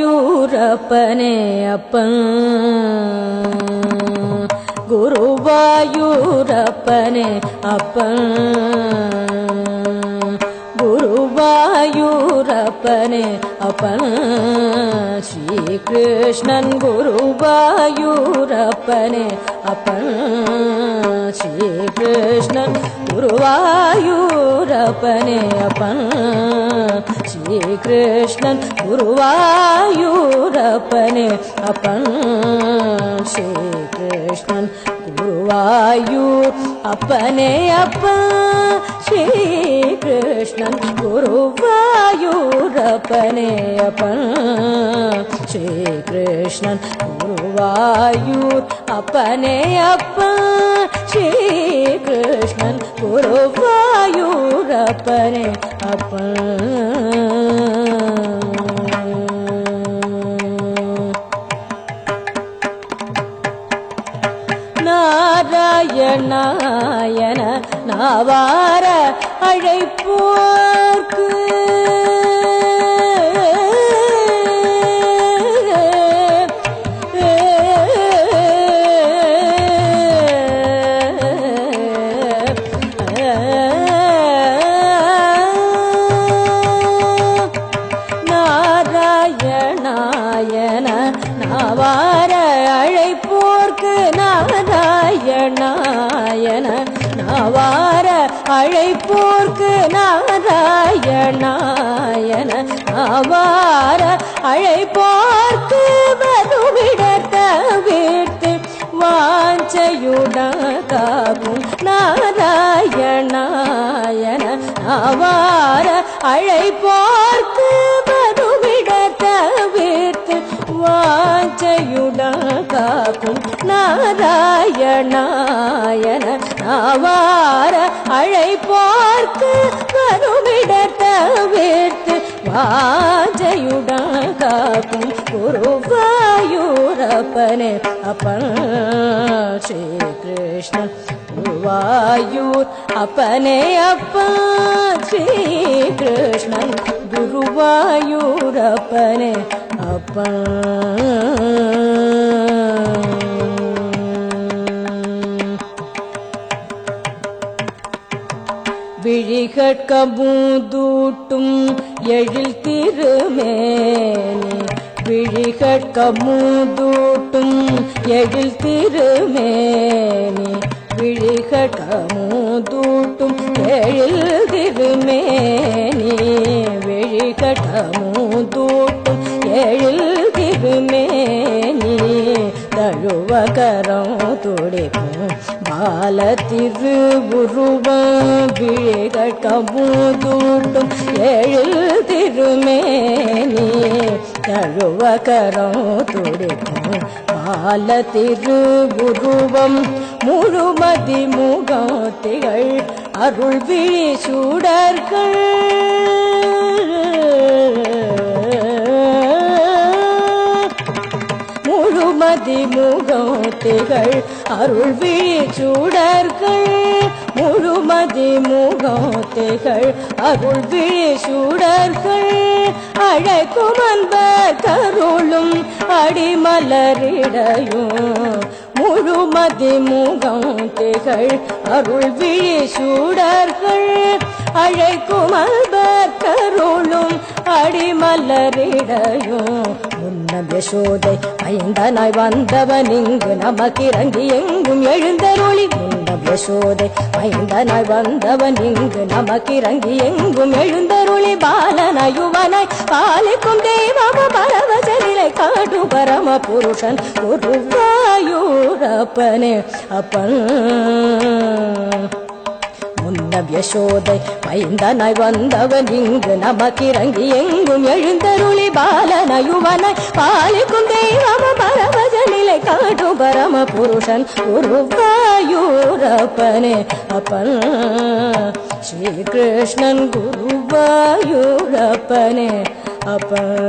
குருவாயூரப்பனே அப்பன் குருவாயூரப்பனே அப்பன் குருவாயூரப்பனே அப்பன் ஸ்ரீ கிருஷ்ணன் குருவாயூரப்பனே அப்பன் ஸ்ரீ கிருஷ்ணன் குருவாயூரப்பனே அப்பன் ஸ்ரீ கிருஷ்ணன் குருவாயூரப்பனே அப்பன் ஸ்ரீ கிருஷ்ணன் குருவாயூர் அப்பனே அப்பன் ஸ்ரீ கிருஷ்ணன் குருவாயூரப்பனே அப்பன் ஸ்ரீ கிருஷ்ணன் குருவாயூர் அப்பனே அப்பன் ஸ்ரீ கிருஷ்ணன் குருவாயூரப்பனே அப்பன் நாராயணாயன நாவார அழைப்போர்க்கு நாராயணாயன நாவார அழைப்போர்க்கு நாராயணாயன நாவார அழைப்போர்க்கு நாராயணாயன நாவார அழைப்போர்க்கு வருவிடத்த வீர்த்து வாஞ்சையுடகாகும் நாராயணாயன நாவார அழைப்போர்க்கு வருவிடத்த வீர்த்து வாஞ்சையுடகாகும் நாராயணாயன நாவார அழைப்போர்க்கு வருவிடத்த வீர்த்து வாஞ்சையுடகாகும் குருவாயூரப்பனே அப்பன் ஸ்ரீ கிருஷ்ணன் குருவாயூர் அப்பனே அப்பன் ஸ்ரீ கிருஷ்ணன் குருவாயூரப்பனே அப்பன் விழிகட்க மூதூட்டும் எழில் திருமேனி விழிகட்க மூதூட்டும் எழில் திருமேனி விழிகட்க மூதூட்டும் எழில் திருமேனி விழிகட்க மூதூட்டும் எழில் திருமேனி தழுவகரம் துடிக்கும் பால திருவுருவம் விழிகட்க மூதூட்டும் எழில் திருமேனி தழுவகரம் துடிக்கும் பால திருவுருவம் முழுமதி முகத்திகள் அருள் விழி சூடர்கள் முழுமதி முகத்திகள் அருள் விழி சூடர்கள் முழுமதி முகத்திகள் அருள் விழி சூடர்கள் அழைக்கும் அன்பர் கருளும் அடிமலரிடையும் முழுமதி முகத்திகள் அருள் விழி சூடர்கள் அழைக்கும் அன்பர் கருளும் அடிமலரிடையும் முன்னம் யசோதை ஐந்தனாய் வந்தவன் இங்கு நமக்கிறங்கி எங்கும் எழுந்தருளி முன்னம் யசோதை ஐந்தனாய் வந்தவன் இங்கு நமக்கிறங்கி எங்கும் எழுந்தருளி பாலனாய் யுவனாய் பாலிக்கும் தெய்வம பரவசனிலை காடு பரம புருஷன் குருவாயூரப்பனே அப்பன் முன்னம் யசோதை மைந்தனாய் வந்தவன் இங்கு நமக்கிறங்கி எங்கும் எழுந்தருளி பாலனாய் யுவனாய் பாலிக்கும் தெய்வம பரவசனிலை காடு பரம புருஷன் குருவாயூரப்பனே அப்பன் ஸ்ரீ கிருஷ்ணன் குருவாயூரப்பனே அப்பன்